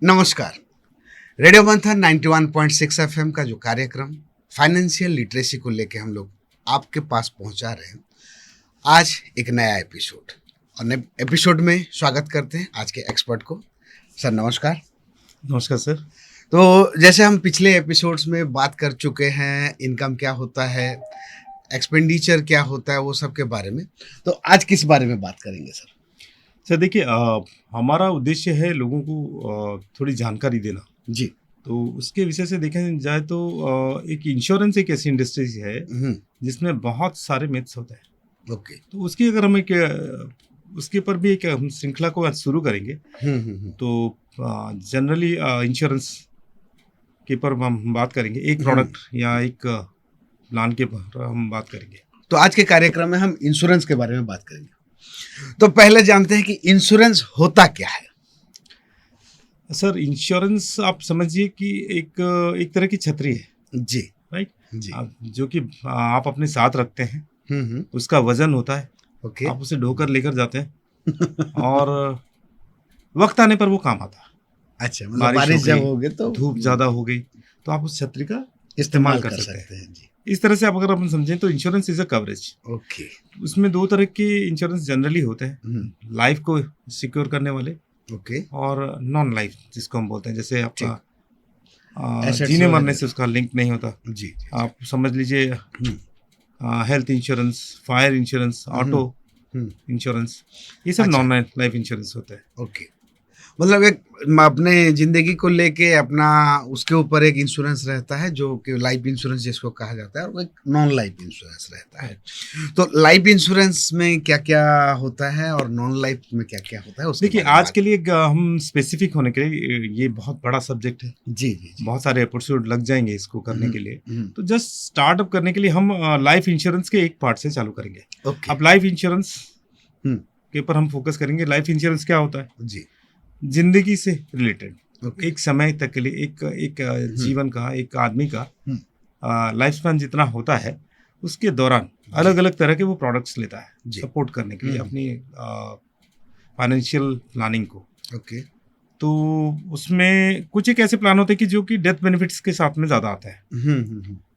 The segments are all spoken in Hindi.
नमस्कार। रेडियो मंथन 91.6 एफएम का जो कार्यक्रम फाइनेंशियल लिटरेसी को लेके हम लोग आपके पास पहुंचा रहे हैं, आज एक नया एपिसोड और नए एपिसोड में स्वागत करते हैं आज के एक्सपर्ट को। सर नमस्कार। नमस्कार सर। तो जैसे हम पिछले एपिसोड्स में बात कर चुके हैं, इनकम क्या होता है, एक्सपेंडिचर क्या होता है, वो सब के बारे में, तो आज किस बारे में बात करेंगे सर? सर देखिए, हमारा उद्देश्य है लोगों को थोड़ी जानकारी देना जी। तो उसके विषय से देखें जाए तो एक इंश्योरेंस एक ऐसी इंडस्ट्री है जिसमें बहुत सारे मिथ्स होते हैं। ओके। तो उसकी अगर हम एक उसके ऊपर भी एक हम श्रृंखला को आज शुरू करेंगे। तो जनरली इंश्योरेंस के ऊपर हम बात करेंगे, एक प्रोडक्ट या एक प्लान के ऊपर हम बात करेंगे। तो आज के कार्यक्रम में हम इंश्योरेंस के बारे में बात करेंगे। तो पहले जानते हैं कि इंश्योरेंस होता क्या है। सर इंश्योरेंस आप समझिए कि एक तरह की छतरी है। जी। राइट जी। जो कि आप अपने साथ रखते हैं। उसका वजन होता है। ओके। आप उसे ढोकर लेकर जाते हैं और वक्त आने पर वो काम आता है। अच्छा, मतलब बारिश जब हो गई तो धूप ज्यादा हो गई तो आप उस छतरी का इस्तेमाल कर सकते हैं। जी। इस तरह से आप अगर अपन समझें तो insurance is a coverage. Okay. उसमें दो तरह के इंश्योरेंस जनरली होते हैं, लाइफ को सिक्योर करने वाले ओके। और नॉन लाइफ जिसको हम बोलते हैं, जैसे आपका Assets जीने वगैरह। मरने से उसका लिंक नहीं होता। जी। आप समझ लीजिए health insurance, fire insurance, auto insurance, ये सब अच्छा। नॉन लाइफ इंश्योरेंस होता है। ओके, मतलब एक अपने जिंदगी को लेके अपना उसके ऊपर एक इंश्योरेंस रहता है जो कि लाइफ इंश्योरेंस जिसको कहा जाता है, और एक नॉन लाइफ इंश्योरेंस रहता है। तो लाइफ इंश्योरेंस में क्या क्या होता है और नॉन लाइफ में क्या क्या होता है उसके देखिए, बारे में आज के लिए हम स्पेसिफिक होने के लिए ये बहुत बड़ा सब्जेक्ट है। जी जी जी। बहुत सारे एपिसोड लग जाएंगे इसको करने के लिए। हम्म। तो जस्ट स्टार्टअप करने के लिए हम लाइफ इंश्योरेंस के एक पार्ट से चालू करेंगे। ओके। अब लाइफ इंश्योरेंस हम्म। के ऊपर हम फोकस करेंगे। लाइफ इंश्योरेंस क्या होता है? जी। जिंदगी से रिलेटेड ओके। एक समय तक के लिए एक जीवन का, एक आदमी का लाइफ स्पैन जितना होता है उसके दौरान अलग अलग तरह के वो प्रोडक्ट्स लेता है जी। सपोर्ट करने के लिए अपनी फाइनेंशियल प्लानिंग को। ओके। तो उसमें कुछ एक ऐसे प्लान होते हैं कि जो कि डेथ बेनिफिट्स के साथ में ज़्यादा आता है।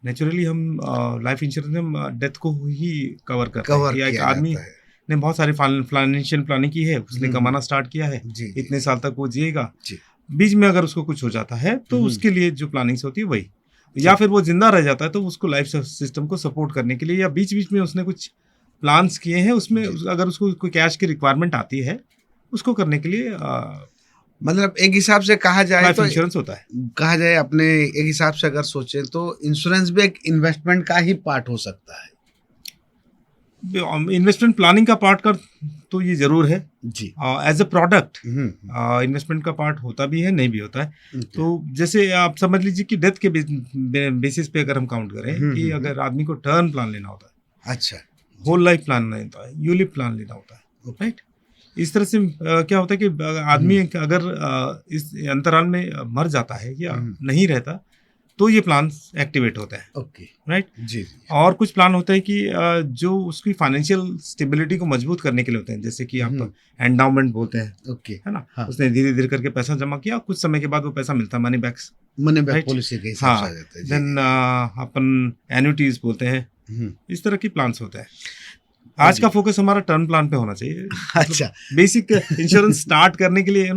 नेचुरली हम लाइफ इंश्योरेंस में हम डेथ को ही कवर करते हैं कि एक आदमी ने बहुत सारी फाइनेंशियल प्लानिंग की है, उसने कमाना स्टार्ट किया है, इतने साल तक वो जिएगा, बीच में अगर उसको कुछ हो जाता है तो उसके लिए जो प्लानिंग्स होती है वही, या फिर वो जिंदा रह जाता है तो उसको लाइफ सिस्टम को सपोर्ट करने के लिए, या बीच बीच में उसने कुछ प्लान्स किए हैं उसमें अगर उसको कोई कैश की रिक्वायरमेंट आती है उसको करने के लिए मतलब एक हिसाब से कहा जाए लाइफ तो इंश्योरेंस होता है। कहा जाए अपने एक हिसाब से अगर सोचें तो इंश्योरेंस भी एक इन्वेस्टमेंट का ही पार्ट हो सकता है। इन्वेस्टमेंट प्लानिंग का पार्ट कर तो ये जरूर है जी। एज अ प्रोडक्ट इन्वेस्टमेंट का पार्ट होता भी है, नहीं भी होता है। तो जैसे आप समझ लीजिए कि डेथ के बेसिस पे अगर हम काउंट करें कि अगर आदमी को टर्म प्लान लेना होता है, अच्छा, होल लाइफ प्लान लेना होता है, यूलिप प्लान लेना होता है, राइट, इस तरह से क्या होता है कि आदमी अगर इस अंतराल में मर जाता है या नहीं रहता तो ये प्लान एक्टिवेट होता है। ओके। राइट। जी। और कुछ प्लान होते हैं कि जो उसकी फाइनेंशियल स्टेबिलिटी को मजबूत करने के लिए होते हैं, जैसे कि आप एंडाउमेंट बोलते हैं। ओके। है ना। हाँ। उसने धीरे धीरे करके पैसा जमा किया, कुछ समय के बाद वो पैसा मिलता है, मनी बैक पॉलिसी के हिसाब से आ जाता है। देन अपन एन्युटीज बोलते हैं। इस तरह की प्लान्स होते हैं। आज का फोकस हमारा टर्म प्लान पे होना चाहिए। अच्छा। बेसिक इंश्योरेंस स्टार्ट करने के लिए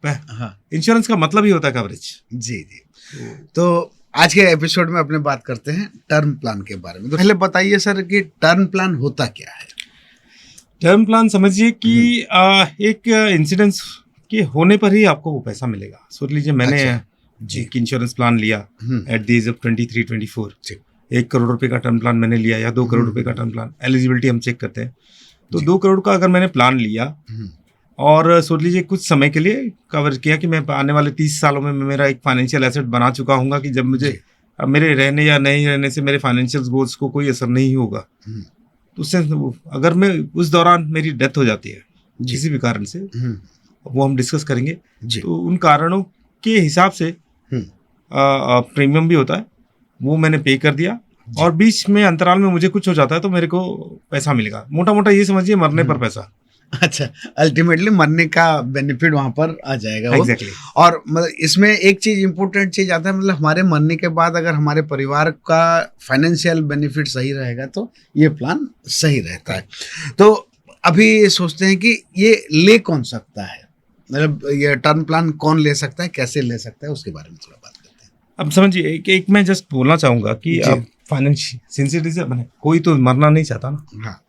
इंश्योरेंस का मतलब ही होता है कवरेज। जी जी। तो आज के एपिसोड में अपने बात करते हैं टर्म प्लान के बारे में। तो पहले बताइए सर कि टर्म प्लान होता क्या है? टर्म प्लान समझिए कि एक इंसिडेंस के होने पर ही आपको वो पैसा मिलेगा। सोच लीजिए मैंने एक इंश्योरेंस प्लान लिया at the age of 23-24, 1 crore रुपए का टर्म प्लान मैंने लिया, या 2 करोड़ रुपए का टर्म प्लान। एलिजिबिलिटी हम चेक करते हैं। तो 2 करोड़ का अगर मैंने प्लान लिया और सोच लीजिए कुछ समय के लिए कवर किया कि मैं आने वाले 30 सालों में मेरा एक फाइनेंशियल एसेट बना चुका हूँगा कि जब मुझे मेरे रहने या नहीं रहने से मेरे फाइनेंशियल गोल्स को कोई असर नहीं होगा, तो उससे अगर मैं उस दौरान मेरी डेथ हो जाती है किसी भी कारण से, वो हम डिस्कस करेंगे। तो उन कारणों के हिसाब से प्रीमियम भी होता है, वो मैंने पे कर दिया, और बीच में अंतराल में मुझे कुछ हो जाता है तो मेरे को पैसा मिलेगा। मोटा मोटा ये समझिए मरने पर पैसा। अच्छा, अल्टीमेटली मरने का बेनिफिट वहां पर आ जाएगा वो। एग्जैक्टली। और मतलब इसमें एक चीज इंपॉर्टेंट चीज आता है, मतलब हमारे मरने के बाद अगर हमारे परिवार का फाइनेंशियल बेनिफिट सही रहेगा तो ये प्लान सही रहता है। तो अभी सोचते हैं कि ये ले कौन सकता है, मतलब ये टर्म प्लान कौन ले सकता है, कैसे ले सकता है, उसके बारे में थोड़ा बात करते अब समझिए, एक मैं जस्ट बोलना चाहूंगा कि जी। अब फाइनेंशियल सिंसियरिटी से बने, कोई तो मरना नहीं चाहता ना। हैं। हाँ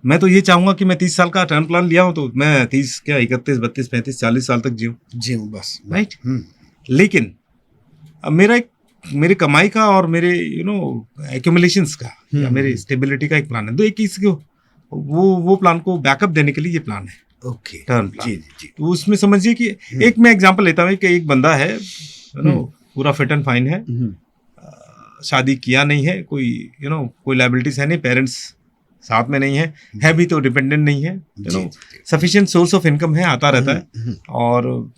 मैं तो ये चाहूंगा कि मैं 30 साल का टर्म प्लान लिया हूं तो मैं 30 क्या 31 32 35 40 साल तक जीऊं, जी बस राइट। लेकिन अब मेरी कमाई का और मेरे एक्यूमुलेशंस का या मेरे स्टेबिलिटी का एक प्लान है, तो एक इसको वो प्लान को बैकअप देने के लिए ये प्लान है, ओके टर्म प्लान। जी जी तो उसमें समझिए कि एक मैं एग्जांपल लेता हूँ कि एक बंदा है, पूरा फिट एंड फाइन है, शादी किया नहीं है, कोई कोई लायबिलिटीज है नहीं, पेरेंट्स साथ में नहीं है भी तो डिपेंडेंट नहीं है, सफिशिएंट सोर्स ऑफ इनकम है, आता रहता है, और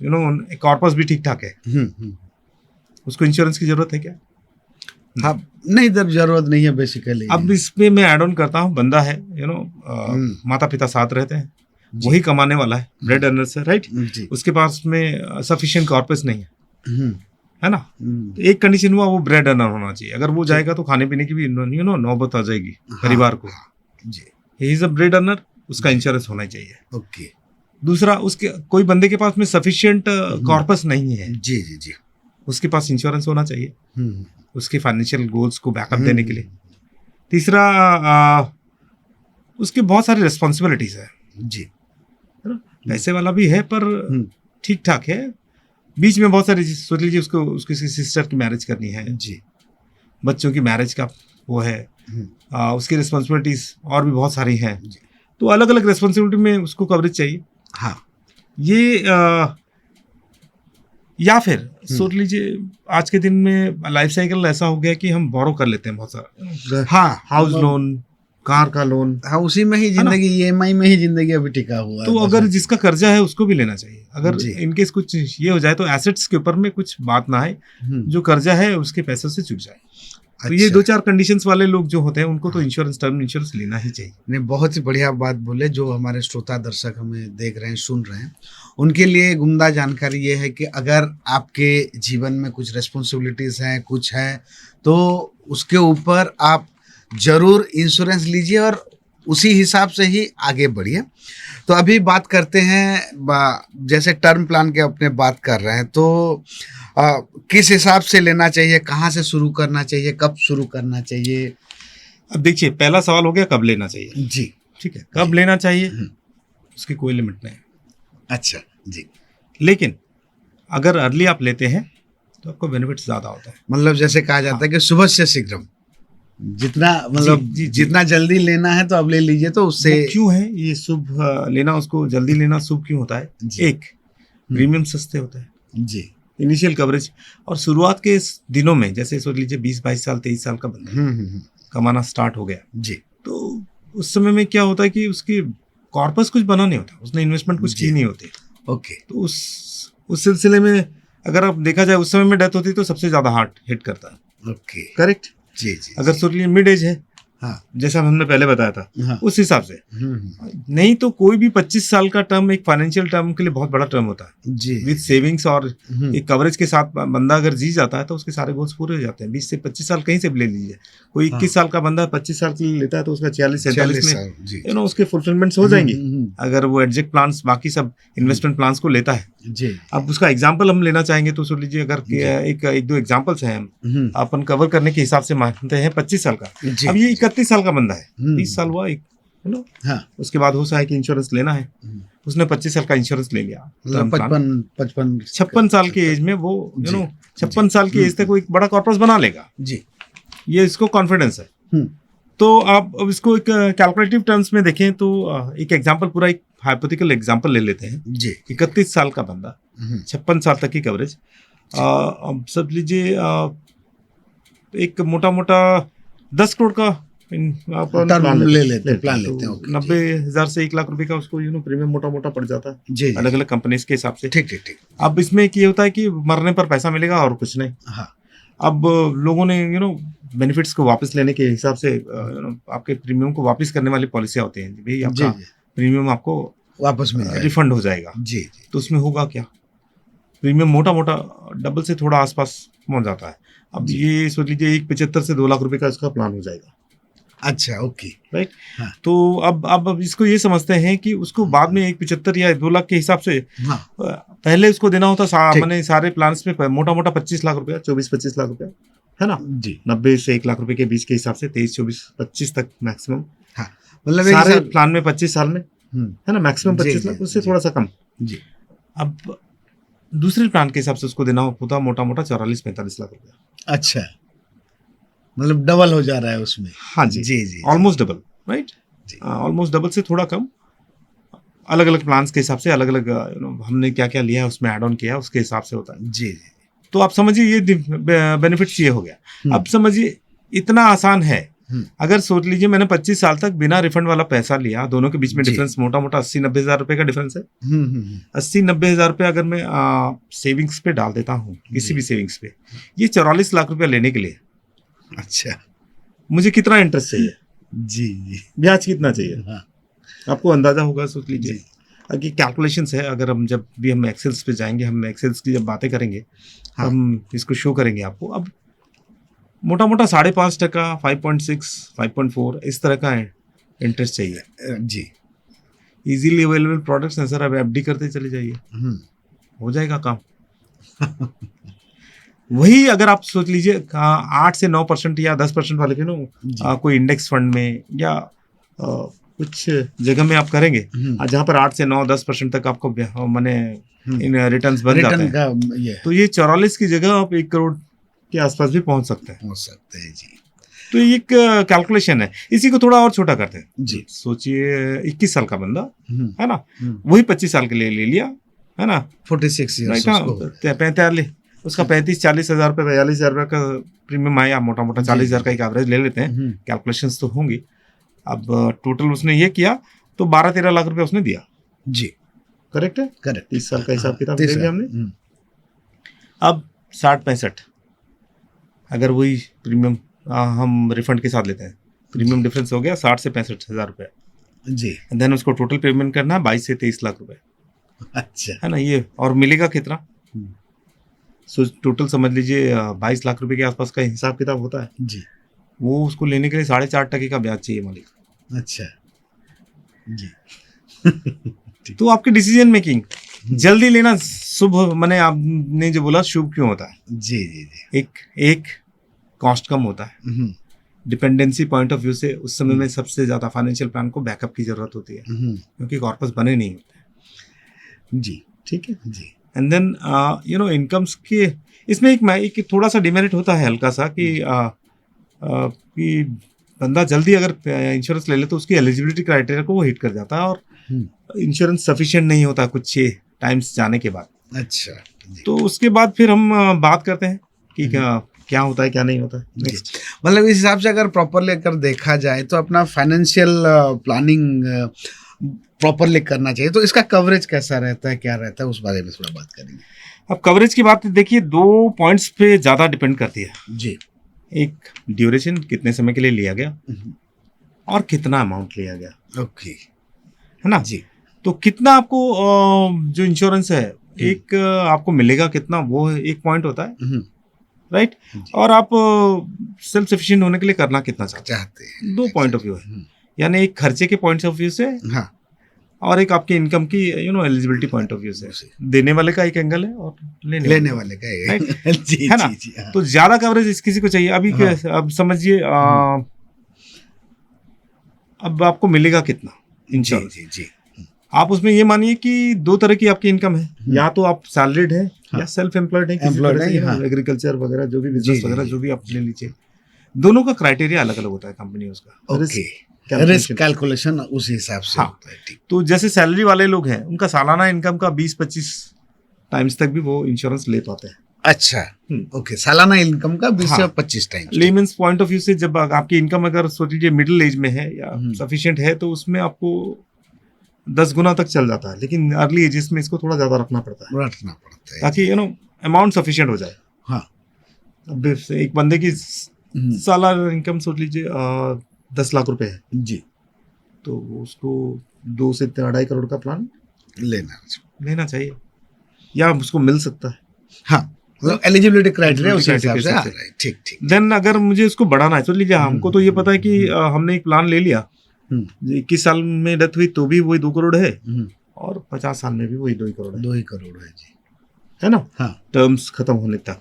कॉर्पस भी ठीक ठाक है। उसको इंश्योरेंस की जरूरत है क्या? हाँ नहीं, तब जरूरत नहीं है बेसिकली। अब इसमें मैं ऐड ऑन करता हूँ, बंदा है माता पिता साथ रहते हैं, वही कमाने वाला है, ब्रेड अर्नर्स है, राइट। उसके पास में सफिशिएंट कॉर्पस नहीं है ना। तो एक कंडीशन हुआ, वो ब्रेड अर्नर होना चाहिए। अगर वो जाएगा तो खाने पीने की भी नौबत आ जाएगी परिवार को। He is a bread earner, उसका इंश्योरेंस होना चाहिए। ओके। दूसरा, उसके कोई बंदे के पास में सफिशिएंट कॉर्पस नहीं है, जी जी जी, उसके पास इंश्योरेंस होना चाहिए उसके फाइनेंशियल गोल्स को बैकअप देने के लिए। तीसरा, उसके बहुत सारी रिस्पॉन्सिबिलिटीज है जी, पैसे वाला भी है पर ठीक ठाक है, बीच में बहुत सारी, सोच लीजिए उसको उसकी सिस्टर की मैरिज करनी है जी, बच्चों की मैरिज का वो है, उसकी रिस्पॉन्सिबिलिटीज और भी बहुत सारी हैं, तो अलग अलग रिस्पॉन्सिबिलिटी में उसको कवरेज चाहिए। हाँ, ये या फिर सोच लीजिए आज के दिन में लाइफ साइकिल ऐसा हो गया कि हम बोरो कर लेते हैं बहुत सारा, हाँ, हाउस लोन, कार का लोन, हाँ, उसी में ही जिंदगी, ईएमआई में ही जिंदगी अभी टिका हुआ है। तो अगर जिसका कर्जा है उसको भी लेना चाहिए। अगर जी। इनकेस कुछ ये हो जाए तो एसेट्स के ऊपर में कुछ बात ना आए, जो कर्जा है उसके पैसों से चुक जाए। तो ये 2-4 कंडीशंस वाले लोग जो होते हैं उनको तो इंश्योरेंस, टर्म इंश्योरेंस लेना ही चाहिए। नहीं, बहुत ही बढ़िया बात बोले। जो हमारे श्रोता दर्शक हमें देख रहे हैं, सुन रहे हैं, उनके लिए गुमदा जानकारी ये है कि अगर आपके जीवन में कुछ रिस्पॉन्सिबिलिटीज हैं, कुछ है, तो उसके ऊपर आप जरूर इंश्योरेंस लीजिए और उसी हिसाब से ही आगे बढ़िए। तो अभी बात करते हैं, जैसे टर्म प्लान के अपने बात कर रहे हैं, तो किस हिसाब से लेना चाहिए, कहाँ से शुरू करना चाहिए, कब शुरू करना चाहिए? अब देखिए, पहला सवाल हो गया कब लेना चाहिए। जी, ठीक है, कब लेना चाहिए उसकी कोई लिमिट नहीं। अच्छा जी, लेकिन अगर अर्ली आप लेते हैं तो आपको बेनिफिट ज्यादा होता है। मतलब जैसे कहा जाता है कि सुबह से शीघ्रम, जितना मतलब जितना जल्दी लेना है तो अब ले लीजिए। तो उससे क्यों है ये शुभ लेना, उसको जल्दी लेना शुभ क्यों होता है? एक, प्रीमियम सस्ते होते हैं जी, इनिशियल कवरेज, और शुरुआत के दिनों में जैसे सोच लीजिए 20-22 साल 23 साल का बंदा कमाना स्टार्ट हो गया जी, तो उस समय में क्या होता है कि उसकी कॉर्पस कुछ बना नहीं होता, उसने इन्वेस्टमेंट कुछ की नहीं होती। ओके। तो उस सिलसिले में अगर आप देखा जाए उस समय में डेथ होती तो सबसे ज्यादा हार्ट हिट करता है। Okay, correct. जी जी, अगर सोच लीजिए मिड एज है, हाँ, जैसा हमने पहले बताया था, हाँ, उस हिसाब से। नहीं तो कोई भी 25 साल का टर्म एक फाइनेंशियल टर्म के लिए बहुत बड़ा टर्म होता है जी, विद सेविंग्स और एक कवरेज के साथ बंदा अगर जी जाता है तो उसके सारे गोल्स पूरे हो जाते हैं। 20 से 25 साल कहीं से भी ले लीजिए, कोई 21 साल का बंदा 25 साल के लिए लेता है तो उसका 46-47 में उसके फुलफिलमेंट्स हो जाएंगे अगर वो एडजेक्ट प्लान्स बाकी सब इन्वेस्टमेंट प्लान्स को लेता है जी। अब उसका एग्जाम्पल हम लेना चाहेंगे तो सुन लीजिए, अगर एक दो एग्जाम्पल्स हैं हम अपन कवर करने के हिसाब से मानते हैं 25 साल का। अब ये 31 साल का बंदा है, 20 साल हुआ एक, हाँ, उसके बाद हो सकता है कि इंश्योरेंस लेना है, उसने 25 साल का इंश्योरेंस ले लिया, 56 साल की एज में वो 56 साल की एज तक वो एक बड़ा कॉर्पस बना लेगा जी, ये इसको कॉन्फिडेंस है। तो आप अब इसको एक कैलकुलेटिव टर्म्स में देखें तो एक एग्जांपल, पूरा एक हाइपोथेटिकल एग्जांपल ले लेते हैं जी। 31 साल का बंदा, 56 साल तक की कवरेज, अब सब लीजिए एक मोटा मोटा 10 करोड़ का प्लान लेते हैं 90,000 से 1 लाख रुपए का उसको प्रीमियम मोटा मोटा पड़ जाता है जी, अलग अलग कंपनीज के हिसाब से। ठीक ठीक ठीक। अब इसमें ये होता है कि मरने पर पैसा मिलेगा और कुछ नहीं। हाँ, अब लोगों ने बेनिफिट्स को वापस लेने के हिसाब से आपके प्रीमियम को वापस करने वाली पॉलिसियां होती हैं, भाई आपका प्रीमियम आपको वापस मिल जाएगा, रिफंड हो जाएगा। जी जी। तो उसमें होगा क्या, प्रीमियम मोटा मोटा डबल से थोड़ा आसपास पहुंच जाता है। अब जी। ये सोच लीजिए 1.75 से 2 लाख रुपए का इसका प्लान हो जाएगा, अच्छा, ओके। राइट। हाँ। तो अब इसको ये समझते हैं कि उसको बाद में 1.75 या 2 लाख के हिसाब से हाँ पहले उसको देना होता ठीक। मैंने सारे प्लान्स में मोटा मोटा 25 लाख रुपया, 24-25 लाख रुपया, है ना, जी। 90 से 1 लाख रुपए के बीच के हिसाब से 23, 24, 25 तक मैक्सिमम, हाँ मतलब एक सारे हिसाब- प्लान में 25 साल में, है ना, मैक्सिमम जी, 25 जी, लाख, उससे जी। थोड़ा सा कम। जी अब दूसरे प्लान के हिसाब से उसको देना होता मोटा मोटा 44-45 लाख रुपया। अच्छा, मतलब डबल हो जा रहा है उसमें। हाँ जी, जी जी। ऑलमोस्ट डबल, राइट, जी। ऑलमोस्ट डबल से थोड़ा कम। अलग अलग प्लान्स के हिसाब से अलग अलग हमने क्या क्या लिया है उसमें ऐड ऑन किया है उसके हिसाब से होता है। जी जी। तो आप समझिए ये बेनिफिट्स ये हो गया। अब समझिए इतना आसान है। अगर सोच लीजिए मैंने 25 साल तक बिना रिफंड वाला पैसा लिया, दोनों के बीच में जी। डिफरेंस मोटा मोटा 80-90 हजार रुपए का डिफरेंस है। 80-90 हजार रुपए अगर मैं सेविंग्स पे डाल देता हूँ, किसी भी सेविंग्स पे, ये 44 लाख रुपया लेने के लिए अच्छा, मुझे कितना इंटरेस्ट चाहिए, जी जी। ब्याज कितना चाहिए, हाँ आपको अंदाजा होगा। सोच लीजिए अगर कैलकुलेशंस है, अगर हम जब भी हम एक्सेल्स पे जाएंगे, हम एक्सेल्स की जब बातें करेंगे, हाँ। हम इसको शो करेंगे आपको। अब मोटा मोटा 5.5%, 5.6, 5.4 इस तरह का इंटरेस्ट चाहिए। जी। इजीली अवेलेबल प्रोडक्ट्स हैं सर, अब एफडी करते चले जाइए, हो जाएगा काम। वही अगर आप सोच लीजिए 8 से 9% या 10% वाले के कोई इंडेक्स फंड में या कुछ जगह में आप करेंगे, जहाँ पर 8 से 9-10% तक आपको मैंने इन रिटर्न्स बन जाते हैं, तो ये 44 की जगह आप 1 करोड़ के आसपास भी पहुंच सकते हैं। जी। तो ये एक कैलकुलेशन है। इसी को थोड़ा और छोटा करते हैं जी। सोचिए 21 साल का बंदा है ना, वही 25 साल के लिए ले लिया, है ना, 46 ईयर्स 45, उसका 35-40 हजार रुपये, 42 हजार रुपये का प्रीमियम आया, मोटा मोटा 40 हजार का एक एवरेज ले लेते हैं, कैलकुलेशंस तो होंगी। अब टोटल उसने ये किया तो 12-13 लाख रुपए उसने दिया। जी करेक्ट है, करेक्ट। 30 साल का हिसाब किताब ले लिया हमने। अब 60-65 अगर वही प्रीमियम हम रिफंड के साथ लेते हैं, प्रीमियम डिफरेंस हो गया 60 से 65 हजार रुपये जी। देन उसको टोटल पेमेंट करना है 22 से 23 लाख रुपए। अच्छा, है ना, ये और मिलेगा कितना, सो टोटल समझ लीजिए 22 लाख रुपए के आसपास का हिसाब किताब होता है जी। वो उसको लेने के लिए 4.5% का ब्याज चाहिए मालिक। अच्छा जी। तो आपकी डिसीजन मेकिंग जल्दी लेना शुभ, मैंने आपने जो बोला शुभ क्यों होता है, जी जी जी। एक कॉस्ट कम होता है, डिपेंडेंसी पॉइंट ऑफ व्यू से उस समय में सबसे ज्यादा फाइनेंशियल प्लान को बैकअप की जरूरत होती है, क्योंकि कॉर्पस बने नहीं होते। जी ठीक है जी। एंड देन इनकम्स के इसमें एक थोड़ा सा डिमेरिट होता है हल्का सा कि बंदा जल्दी अगर इंश्योरेंस ले ले तो उसकी एलिजिबिलिटी क्राइटेरिया को वो हिट कर जाता है, और इंश्योरेंस सफिशिएंट नहीं होता कुछ टाइम्स जाने के बाद। अच्छा, तो उसके बाद फिर हम बात करते हैं कि क्या होता है क्या नहीं होता है। नेक्स्ट, मतलब इस हिसाब से अगर प्रॉपरली अगर देखा जाए तो अपना फाइनेंशियल प्लानिंग प्रॉपरली करना चाहिए। तो इसका कवरेज कैसा रहता है, क्या रहता है, उस बारे में थोड़ा बात करेंगे। अब कवरेज की बात देखिए 2 पॉइंट्स पे ज़्यादा डिपेंड करती है जी। एक ड्यूरेशन, कितने समय के लिए लिया गया, और कितना अमाउंट लिया गया। ओके, है ना जी। तो कितना आपको जो इंश्योरेंस है एक आपको मिलेगा कितना, वो एक पॉइंट होता है, राइट। और आप सेल्फ सफिशिएंट होने के लिए करना कितना चाहते हैं, 2 पॉइंट ऑफ व्यू है। यानी एक खर्चे के पॉइंट ऑफ व्यू से, हाँ, और एक आपकी इनकम की एलिजिबिलिटी पॉइंट ऑफ व्यू से। देने वाले का एक एंगल है और लेने वाले का है। जी, है ना। जी, हाँ। तो ज्यादा कवरेज किसी को चाहिए अभी। हाँ। अब समझिए अब आपको मिलेगा कितना इंश्योरेंस। जी, जी, जी। आप उसमें ये मानिए कि 2 तरह की आपकी इनकम है, या तो आप सैलरीड है, हाँ, या सेल्फ एम्प्लॉयड है, एग्रीकल्चर वगैरह जो भी बिजनेस वगैरह जो भी आप ले लीजिए। दोनों का क्राइटेरिया अलग अलग होता है कंपनी उसका। रिस्क कैलकुलेशन उस हिसाब से होता है। ठीक। तो जैसे सैलरी वाले लोग हैं उनका सालाना इनकम का 20-25 टाइम्स तक भी वो इंश्योरेंस ले पाते हैं। अच्छा, ओके, सालाना इनकम का 20 से 25 times. Lemons point of view से जब आपकी इनकम अगर सोच लीजिए मिडिल एज में है या सफिशिएंट है तो उसमें आपको 10 गुना तक चल जाता है, लेकिन अर्ली एजेस में इसको थोड़ा ज्यादा रखना पड़ता है ताकि अमाउंट सफिशिएंट हो जाए। हाँ, अब एक बंदे की सालाना इनकम सोच लीजिए 10 लाख रुपए है जी, तो उसको 2 से 2.5 करोड़ का प्लान लेना चाहिए, या उसको मिल सकता है। हाँ, मतलब एलिजिबिलिटी क्राइटेरिया उस हिसाब से आ रहा है। ठीक ठीक। देन अगर मुझे उसको बढ़ाना है तो लीजिए, हमको तो ये पता है कि हमने एक प्लान ले लिया, 21 साल में डेथ हुई तो भी वही 2 करोड़ है, और 50 साल में भी वही 2 करोड़ है। 2 करोड़ है जी, है ना। हाँ, टर्म्स खत्म होने तक।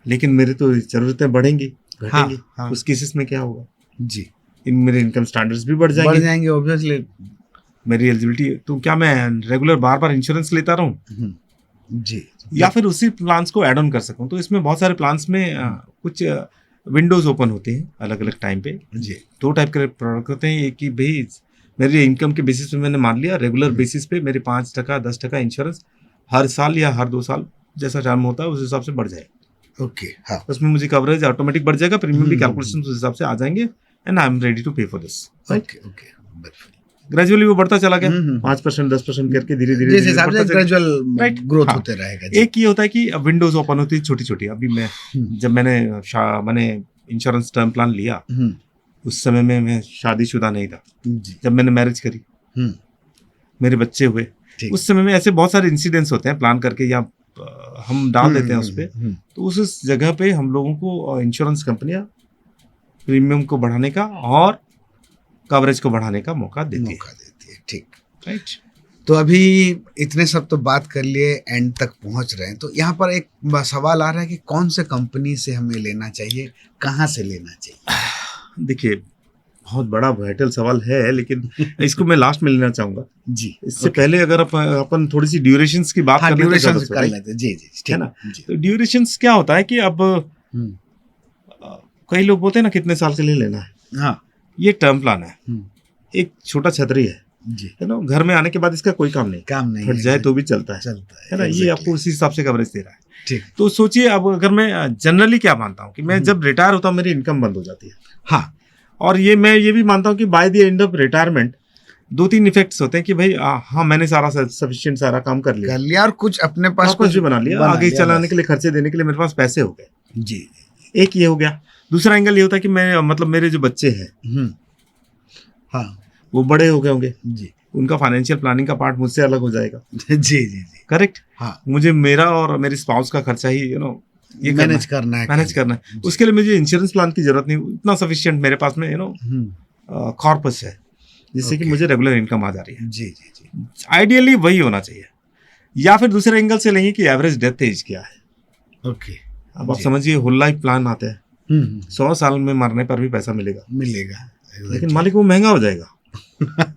लेकिन मेरे तो जरूरतें बढ़ेंगी घटेंगी। हाँ। उस केसेस में क्या होगा जी, मेरे इनकम स्टैंडर्ड्स भी बढ़ जाएंगे ऑब्वियसली। मेरी एलिजिबिलिटी, तो क्या मैं रेगुलर बार बार इंश्योरेंस लेता रहूं जी, या फिर उसी प्लान्स को ऐड ऑन कर सकूं? तो इसमें बहुत सारे प्लान्स में कुछ विंडोज ओपन होते हैं अलग अलग टाइम पे जी। 2 टाइप के प्रोडक्ट होते हैं। एक कि भाई मेरी इनकम के बेसिस पे मैंने मान लिया, रेगुलर बेसिस पे मेरे 5% 10% इंश्योरेंस हर साल या हर 2 साल जैसा टर्म होता है उस हिसाब से बढ़ जाए। ओके, हाँ, उसमें मुझे कवरेज ऑटोमेटिक बढ़ जाएगा, प्रीमियम भी कैलकुलेशन उस हिसाब से आ जाएंगे, and I am ready to pay for this. Okay. Gradually वो बढ़ता चला गया, 5% 10% करके धीरे धीरे जिस हिसाब से ग्रेजुअल ग्रोथ होते रहेगा जी। एक ये होता है कि विंडोज ओपन होती है छोटी छोटी। अभी जब मैंने इंश्योरेंस टर्म प्लान लिया उस समय में मैं शादीशुदा नहीं था जी। जब मैंने मैरिज करी, मेरे बच्चे हुए, उस समय में ऐसे बहुत सारे इंसिडेंट्स होते हैं प्लान करके या हम डाल देते हैं उस पर। तो उस जगह पे हम लोगों को इंश्योरेंस कंपनियां प्रीमियम को बढ़ाने का और कवरेज को बढ़ाने का मौका देती है। ठीक, राइट। तो अभी इतने सब तो बात कर लिए, एंड तक पहुंच रहे हैं, तो यहाँ पर एक सवाल आ रहा है कि कौन से कंपनी से हमें लेना चाहिए, कहाँ से लेना चाहिए? देखिए, बहुत बड़ा वाइटल सवाल है, लेकिन इसको मैं लास्ट में लेना चाहूंगा जी। इससे पहले अगर अपन थोड़ी सी ड्यूरेशंस की बात कर लेते हैं, जी, है ना। तो ड्यूरेशंस क्या होता है कि अब कई लोग बोलते हैं ना कितने साल के लिए लेना है। हाँ, ये टर्म प्लान है, एक छोटा छतरी है जी, है ना। घर में आने के बाद इसका कोई काम नहीं फट जाए तो भी चलता है ना। ये आपको उसी हिसाब से कवरेज दे रहा है। ठीक। तो सोचिए, अब अगर मैं जनरली क्या मानता हूँ कि मैं जब रिटायर होता हूँ मेरी इनकम बंद हो जाती है। हाँ, और मैं ये भी मानता हूँ कि by the end of retirement 2-3 effects होते हैं कि भाई हाँ मैंने सफिशिएंट सारा काम कर लिया और कुछ अपने पास कुछ भी बना लिया, आगे चलाने के लिए, खर्चे देने के लिए मेरे पास पैसे हो गए जी। एक ये हो गया। दूसरा एंगल ये होता है कि मैं मेरे जो बच्चे हैं हाँ, वो बड़े हो गए होंगे जी, उनका फाइनेंशियल प्लानिंग का पार्ट मुझसे अलग हो जाएगा। जी जी जी, करेक्ट। हाँ, मुझे मेरा और मेरी स्पाउस का खर्चा ही ये मैनेज करना है। उसके लिए मुझे इंश्योरेंस प्लान की जरूरत नहीं, इतना सफिशिएंट मेरे पास में कॉर्पस है जिससे कि मुझे रेगुलर इनकम आ जा रही है। जी जी जी। आइडियली वही होना चाहिए। या फिर दूसरे एंगल से लेंगे कि एवरेज डेथ एज क्या है। ओके, अब आप समझिए होल लाइफ प्लान आते हैं, 100 साल में मरने पर भी पैसा मिलेगा, लेकिन मालिक वो महंगा हो जाएगा।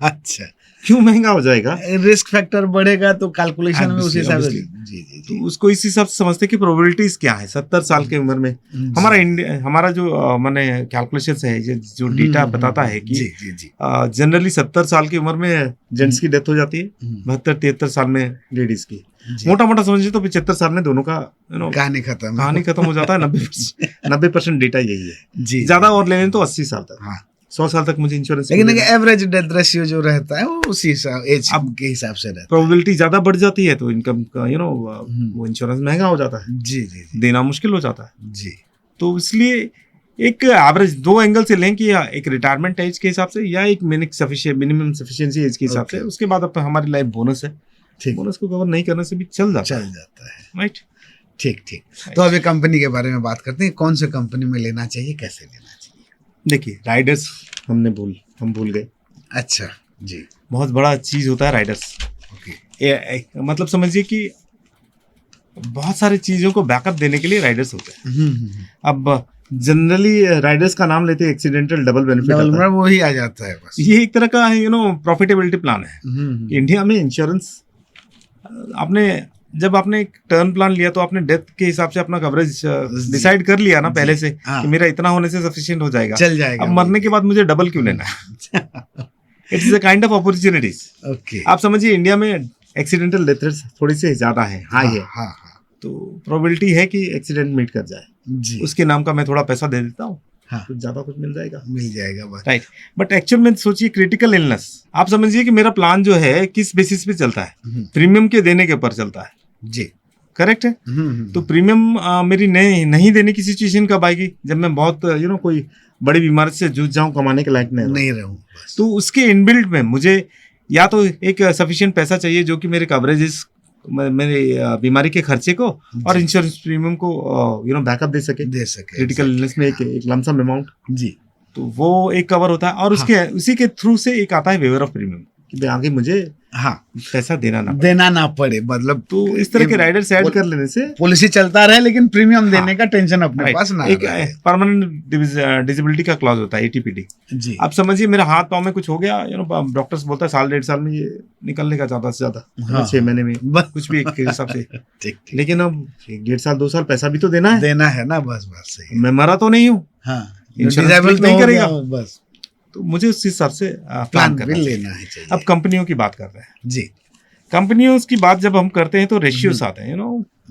अच्छा, क्यों महंगा हो जाएगा? रिस्क फैक्टर बढ़ेगा तो कैलकुलेशन में उस हिसाब से जी जी। तो उसको इस हिसाब से समझते कि प्रोबेबिलिटीज क्या है 70 साल की उम्र में। हमारा जो माने कैलकुलेशन है, जो डेटा बताता है कि जनरली 70 साल की उम्र में जेंट्स की डेथ हो जाती है, 72-73 साल में लेडीज की। मोटा मोटा समझिए तो 75 साल में दोनों का कहानी खत्म हो जाता है। 90% डेटा यही है जी। ज्यादा और ले लें तो 80 साल तक, 100 साल तक मुझे इंश्योरेंस। लेकिन एवरेज डेथ रेशियो जो रहता है वो उसी एज के हिसाब से रहता है। प्रोबेबिलिटी ज्यादा बढ़ जाती है तो इनकम का वो इंश्योरेंस महंगा हो जाता है जी जी, देना मुश्किल हो जाता है जी। तो इसलिए एक एवरेज 2 एंगल से लें कि एक रिटायरमेंट एज के हिसाब से या एक मिनिमम सफिशिएंसी एज के हिसाब से। उसके बाद अब हमारी लाइफ बोनस है, बोनस को कवर नहीं करने से भी चल जाता है। राइट, ठीक। तो अभी कंपनी के बारे में बात करते हैं, कौन से कंपनी में लेना चाहिए, कैसे लेना चाहिए? देखिए, राइडर्स हम भूल गए। अच्छा जी, बहुत बड़ा चीज होता है राइडर्स। ओके, मतलब समझिए कि बहुत सारी चीजों को बैकअप देने के लिए राइडर्स होते हैं। अब जनरली राइडर्स का नाम लेते हैं एक्सीडेंटल डबल बेनिफिट, वो ही आ जाता है बस। ये एक तरह का प्रॉफिटेबिलिटी प्लान है। इंडिया में इंश्योरेंस जब आपने एक टर्म प्लान लिया तो आपने डेथ के हिसाब से अपना कवरेज डिसाइड कर लिया ना पहले से कि मेरा इतना होने से सफिशिएंट हो जाएगा, चल जाएगा। अब मरने के बाद मुझे डबल क्यों लेना है? It is a kind of opportunities. Okay, आप समझिए इंडिया में एक्सीडेंटल डेथ रेट्स थोड़ी सी ज्यादा है, हाई है। तो प्रोबेबिलिटी है कि एक्सीडेंट मीट कर जाए जी। उसके नाम का मैं थोड़ा पैसा दे देता हूँ, कुछ ज्यादा कुछ मिल जाएगा बस। राइट, बट एक्चुअल में सोचिए क्रिटिकल इलनेस, आप समझिए कि मेरा प्लान जो है किस बेसिस पे चलता है, प्रीमियम के देने के ऊपर चलता है जी। करेक्ट है। तो प्रीमियम मेरी नहीं देने की सिचुएशन कब आएगी? जब मैं बहुत कोई बड़ी बीमारी से जूझ जाऊं, कमाने के लायक नहीं रहूं बस। तो उसके इनबिल्ट में मुझे या तो एक सफिशिएंट पैसा चाहिए जो कि मेरे कवरेजेस, मेरे बीमारी के खर्चे को और इंश्योरेंस प्रीमियम को बैकअप दे सके क्रिटिकल इलनेस में एक लमसम अमाउंट जी। तो वो एक कवर होता है और उसके उसी के थ्रू से एक आता है वेवर ऑफ प्रीमियम कि आगे मुझे पैसा देना ना पड़े। मतलब तो इस तरह के राइडर्स ऐड कर लेने से पॉलिसी चलता रहे लेकिन प्रीमियम देने का टेंशन अपने पास ना। एक परमानेंट डिसेबिलिटी का क्लॉज होता है एटीपीडी जी। आप समझिए मेरा हाथ पाँव में कुछ हो गया, डॉक्टर्स बोलता है साल 1.5 साल में ये निकलने का ज्यादा से ज्यादा 6 महीने में कुछ भी एक हिसाब से लेकिन अब 1.5 साल 2 साल पैसा भी तो देना है ना। बस सही। मैं मरा तो नहीं हूँ, इंश्योरेंस नहीं करेगा बस। तो मुझे उस हिसाब से प्लान करना लेना है चाहिए। अब कंपनियों की बात कर रहे हैं जी। कंपनियों की बात जब हम करते हैं तो रेशियोस आते हैं,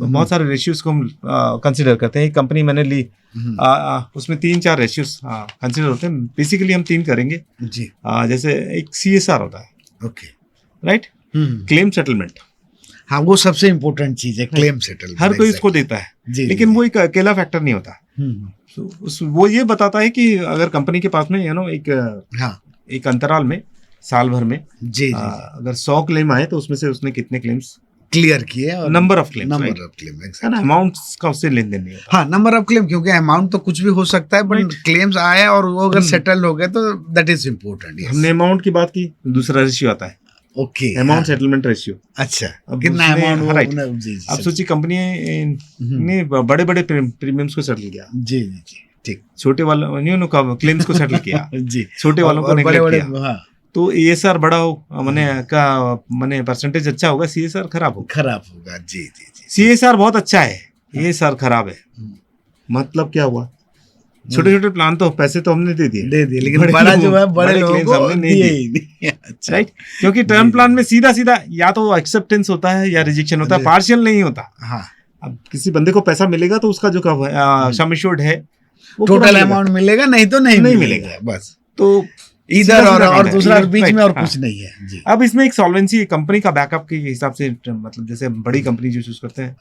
बहुत सारे रेशियोस को हम कंसिडर करते हैं। एक कंपनी मैंने ली, उसमें 3-4 रेशियोस कंसिडर होते हैं। बेसिकली हम 3 करेंगे जी। जैसे एक CSR होता है, ओके राइट, क्लेम सेटलमेंट। हाँ, वो सबसे इम्पोर्टेंट चीज है, क्लेम सेटलमेंट। हर कोई इसको देता है लेकिन वो एक अकेला फैक्टर नहीं होता। वो ये बताता है कि अगर कंपनी के पास में एक अंतराल में साल भर में जी, अगर 100 क्लेम आए तो उसमें से उसने कितने क्लेम्स क्लियर किए और नंबर ऑफ क्लेम अमाउंट्स का उससे लेन देन नहीं होता। हाँ, नंबर ऑफ क्लेम, क्योंकि अमाउंट तो कुछ भी हो सकता है बट क्लेम्स आए और वो अगर सेटल हो गए तो दैट इज इम्पोर्टेंट। हमने अमाउंट की बात की, दूसरा रेशियो आता है ओके, अमाउंट सेटलमेंट रेशियो। अच्छा, कितना अमाउंट? राइट। अब सोचिए कंपनी ने बड़े बड़े प्रीमियम्स को सेटल किया जी जी, ठीक, छोटे वालों क्लेम्स को सेटल किया जी, छोटे वालों को नेगलेक्ट किया। तो ASR बड़ा हो मैंने परसेंटेज अच्छा होगा, CSR खराब होगा जी जी। CSR बहुत अच्छा है, ASR खराब है, मतलब क्या हुआ? छोटे छोटे प्लान तो पैसे तो हमने दे दिए लेकिन बड़ा जो है बड़े लोगों को हमने नहीं दिए। अच्छा, राइट, क्योंकि टर्म प्लान में सीधा या तो एक्सेप्टेंस होता है या रिजेक्शन होता है, पार्शियल नहीं होता। हाँ, अब किसी बंदे को पैसा मिलेगा तो उसका जो सम एश्योर्ड है वो टोटल अमाउंट मिलेगा, नहीं तो नहीं मिलेगा बस। तो इधर और दूसरा बीच में और कुछ नहीं है जी। अब इसमें एक सॉल्वेंसी कंपनी का बैकअप के हिसाब से, मतलब जैसे बड़ी कंपनी जो चूज करते हैं,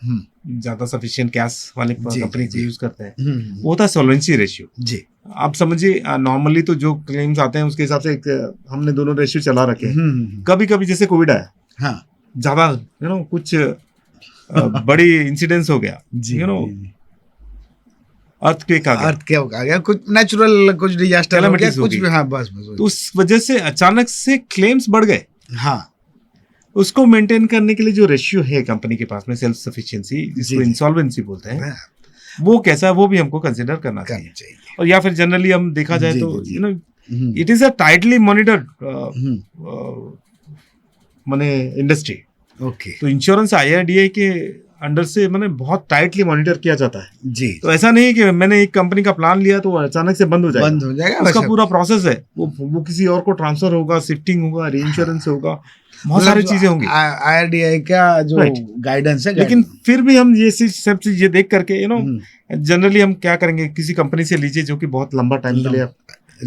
ज्यादा सफिशिएंट कैश वाले कंपनी को यूज करते हैं, वो होता है सॉल्वेंसी रेशियो जी। आप समझिए नॉर्मली तो जो क्लेम्स आते हैं उसके हिसाब से हमने दोनों रेशियो चला रखे हैं। कभी कभी जैसे कोविड आया, हाँ, ज्यादा कुछ बड़ी इंसिडेंस हो गया, अर्थक्वेक आ गया, कुछ नेचुरल, कुछ डिजास्टर हो गया, कुछ भी, हाँ बस। तो उस वजह से अचानक से क्लेम्स बढ़ गए। हाँ, उसको मेंटेन करने के लिए जो रेशियो है कंपनी के पास में, सेल्फ सफिशिएंसी, जिसको इंसॉल्वेंसी बोलते हैं, वो कैसा है वो भी हमको कंसिडर करना चाहिए। और या फिर जनरली हम देखा जाए तो it is a tightly monitored industry. Okay, तो इंश्योरेंस IRDAI के अंडर से बहुत टाइटली मॉनिटर किया जाता है जी। तो ऐसा नहीं है कि मैंने एक कंपनी का प्लान लिया तो अचानक से बंद हो जाएगा। उसका पूरा प्रोसेस है, वो किसी और को ट्रांसफर होगा, शिफ्टिंग होगा, रीइंश्योरेंस होगा, बहुत सारी चीजें होंगी। IRDAI का जो गाइडेंस है, लेकिन फिर भी हम ये सब चीजें देख करके जनरली हम क्या करेंगे, किसी कंपनी से लीजिए जो कि बहुत लंबा टाइम के लिए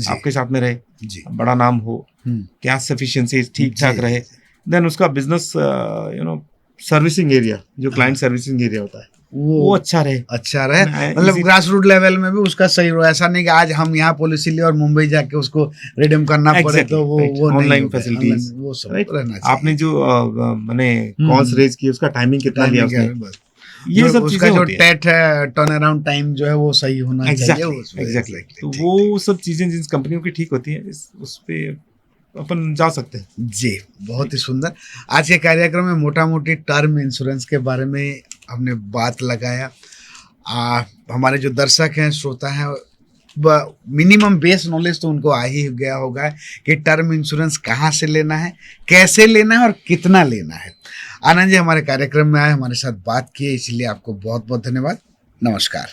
आपके साथ में रहे, बड़ा नाम हो, कैश सफिशिएंसी ठीक ठाक रहे, देन उसका बिजनेस सर्विसिंग एरिया, जो क्लाइंट सर्विसिंग एरिया होता है, वो अच्छा रहे, मतलब ग्रास रूट लेवल में भी उसका सही हो। ऐसा नहीं कि आज हम यहाँ पॉलिसी ले और मुंबई जाके उसको रिडीम करना पड़े, तो वो ऑनलाइन फैसिलिटीज, वो सब रहना चाहिए। आपने जो मैंने कॉल्स रेज की, उसका टाइमिंग कितना लिया उसने, ये सब चीजें होती हैं। टर्न अराउंड टाइम जो है वो सही होना चाहिए। एग्जैक्टली, तो वो सब चीजें जिन कंपनियों की ठीक होती हैं, उस पे अपन जा सकते हैं जी। बहुत ही सुंदर। आज के कार्यक्रम में मोटा मोटी टर्म इंश्योरेंस के बारे में हमने बात लगाया। हमारे जो दर्शक हैं, श्रोता हैं, मिनिमम बेस नॉलेज तो उनको आ ही गया होगा कि टर्म इंश्योरेंस कहाँ से लेना है, कैसे लेना है और कितना लेना है। आनंद जी हमारे कार्यक्रम में आए, हमारे साथ बात किए, इसलिए आपको बहुत बहुत धन्यवाद। नमस्कार।